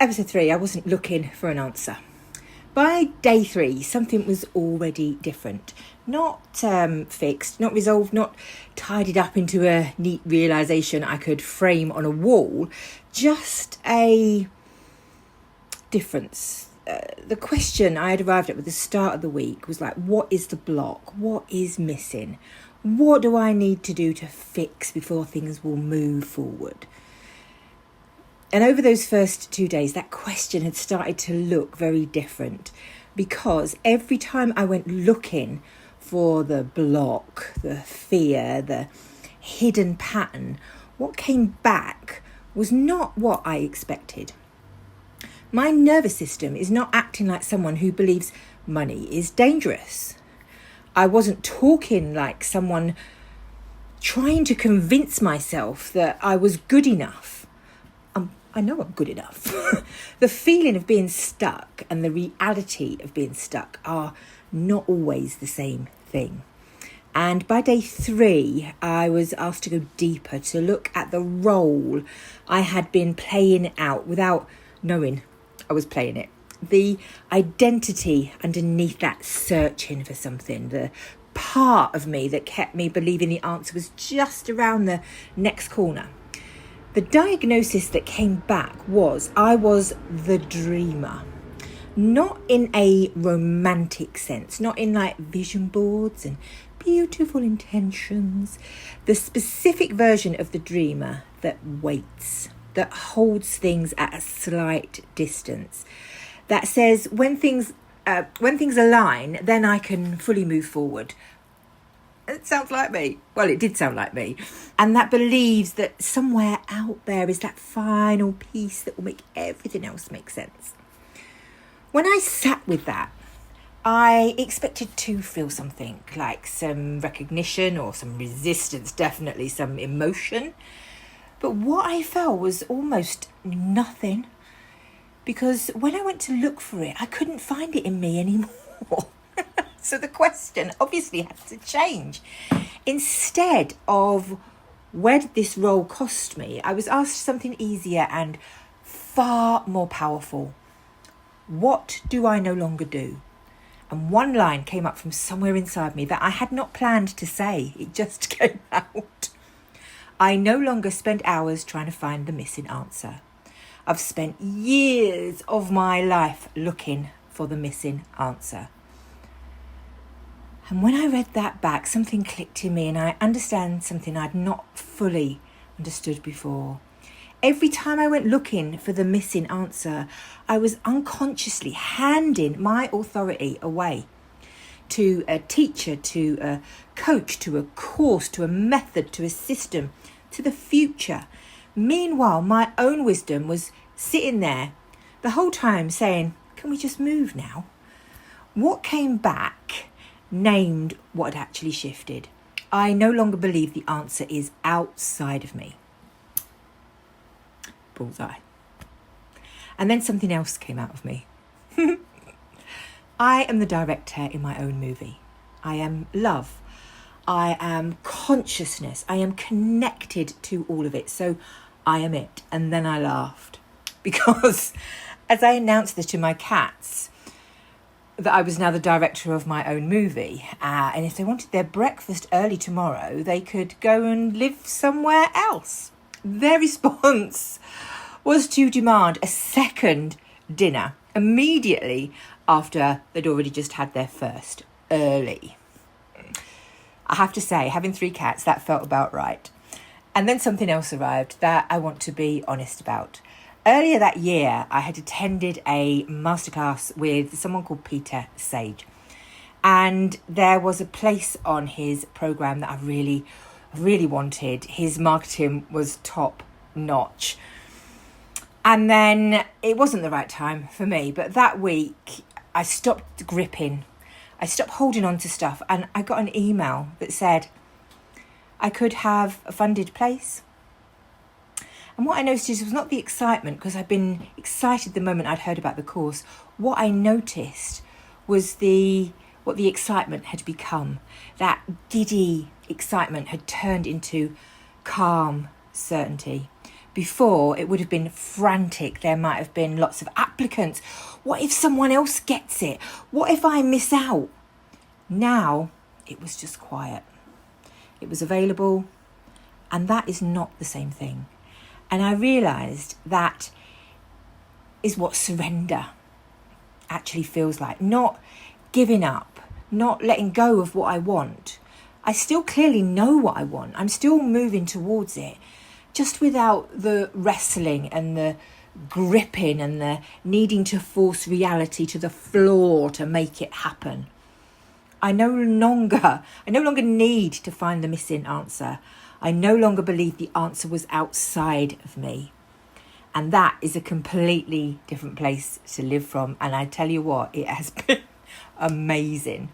episode 3, I wasn't looking for an answer. By day 3, something was already different. Not fixed, not resolved, not tidied up into a neat realisation I could frame on a wall. Just a difference. The question I had arrived at with the start of the week was like, what is the block? What is missing? What do I need to do to fix before things will move forward? And over those first 2 days, that question had started to look very different, because every time I went looking for the block, the fear, the hidden pattern, what came back was not what I expected. My nervous system is not acting like someone who believes money is dangerous. I wasn't talking like someone trying to convince myself that I was good enough. I know I'm good enough. The feeling of being stuck and the reality of being stuck are not always the same thing. And by day 3, I was asked to go deeper, to look at the role I had been playing out without knowing I was playing it. The identity underneath that searching for something, the part of me that kept me believing the answer was just around the next corner. The diagnosis that came back was I was the dreamer. Not in a romantic sense, not in like vision boards and beautiful intentions. The specific version of the dreamer that waits, that holds things at a slight distance, that says when things align, then I can fully move forward. It sounds like me. Well, it did sound like me. And that believes that somewhere out there is that final piece that will make everything else make sense. When I sat with that, I expected to feel something like some recognition or some resistance, definitely some emotion. But what I felt was almost nothing, because when I went to look for it, I couldn't find it in me anymore. So the question obviously had to change. Instead of where did this role cost me, I was asked something easier and far more powerful. What do I no longer do? And one line came up from somewhere inside me that I had not planned to say. It just came out. I no longer spend hours trying to find the missing answer. I've spent years of my life looking for the missing answer. And when I read that back, something clicked in me, and I understand something I'd not fully understood before. Every time I went looking for the missing answer, I was unconsciously handing my authority away to a teacher, to a coach, to a course, to a method, to a system, to the future. Meanwhile, my own wisdom was sitting there the whole time saying, can we just move now? What came back named what had actually shifted. I no longer believe the answer is outside of me. Bullseye. And then something else came out of me. I am the director in my own movie. I am love. I am consciousness. I am connected to all of it. So I am it. And then I laughed, because as I announced this to my cats, that I was now the director of my own movie. And if they wanted their breakfast early tomorrow, they could go and live somewhere else. Their response was to demand a second dinner immediately after they'd already just had their first early. I have to say, having 3 cats, that felt about right. And then something else arrived that I want to be honest about. Earlier that year, I had attended a masterclass with someone called Peter Sage. And there was a place on his program that I really, really wanted. His marketing was top notch. And then it wasn't the right time for me. But that week, I stopped gripping. I stopped holding on to stuff. And I got an email that said I could have a funded place. And what I noticed was not the excitement, because I'd been excited the moment I'd heard about the course. What I noticed was what the excitement had become. That giddy excitement had turned into calm certainty. Before, it would have been frantic. There might have been lots of applicants. What if someone else gets it? What if I miss out? Now, it was just quiet. It was available, and that is not the same thing. And I realised that is what surrender actually feels like. Not giving up, not letting go of what I want. I still clearly know what I want. I'm still moving towards it, just without the wrestling and the gripping and the needing to force reality to the floor to make it happen. I no longer need to find the missing answer. I no longer believe the answer was outside of me. And that is a completely different place to live from. And I tell you what, it has been amazing.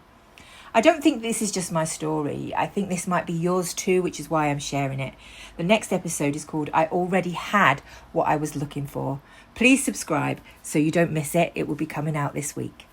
I don't think this is just my story. I think this might be yours too, which is why I'm sharing it. The next episode is called I Already Had What I Was Looking For. Please subscribe so you don't miss it. It will be coming out this week.